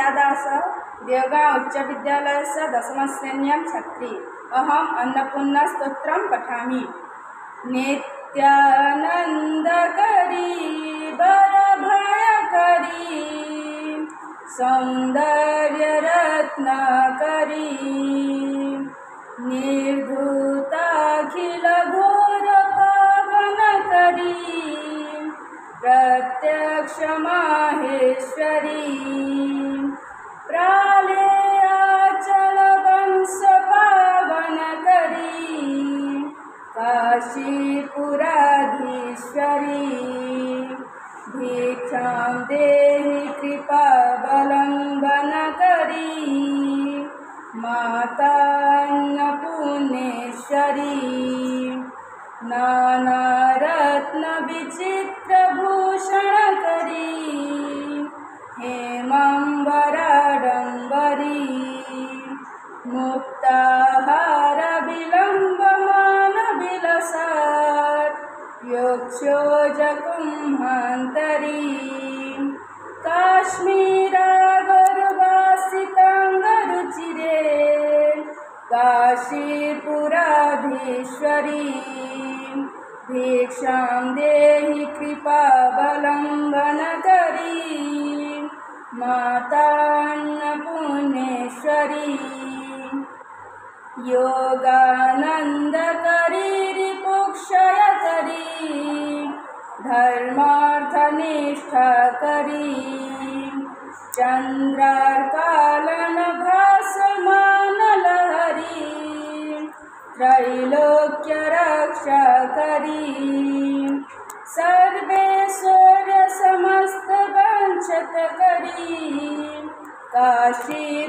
गीतादास देवगांव उच्च विद्यालयस्य दशमश्रेण्यां छात्री। अहम् अन्नपूर्णास्तोत्रं पठामि। नित्यानन्दकरी वरभयकरी सौन्दर्यरत्नाकरी निर्धूताखिलघोरपावनकरी प्रत्यक्षमाहेश्वरी प्रालेयाचलवंशपावनकरी काशीपुराधीश्वरी भिक्षां देहि कृपावलम्बनकरी माता अन्नपूर्णेश्वरी नानारत्नविचित्रभूषणकरी हेमाम्बराडम्बरी मुक्ताहारविलम्बमानविलसत् योक्षोजकुम्भान्तरी काश्मीरागरुवासिताङ्गरुचिरे काशीपुराधीश्वरी भिक्षां देहि कृपावलम्बनकरी माता अन्नपूर्णेश्वरी योगानन्दकरी रिपुक्षयकरी धर्मार्थनिष्ठाकरी चन्द्रार्कालनभासमानलहरी त्रैलोक्यरक्षाकरी सर्वेश्वर्यसमस्तवंशतकरी काशीपुराधीश्वरी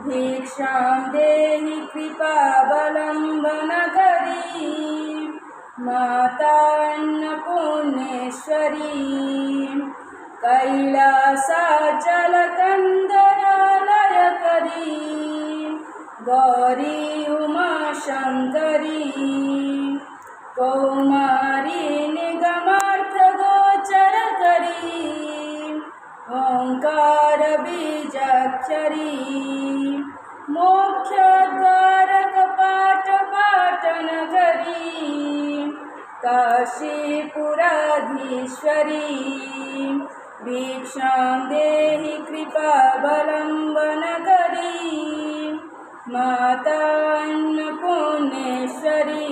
भिक्षां देहि कृपावलम्बनकरी माता अन्नपूर्णेश्वरी कैलासाचलकन्दरालयकरी गौरी उमाशङ्करी कौमारी निगमार्थगोचरकरी ओङ्कारबीजाक्षरी मोक्षद्वारकपाटपाटनकरी काशीपुराधीश्वरी भिक्षां देहि कृपावलम्बनकरी माता अन्नपूर्णेश्वरी।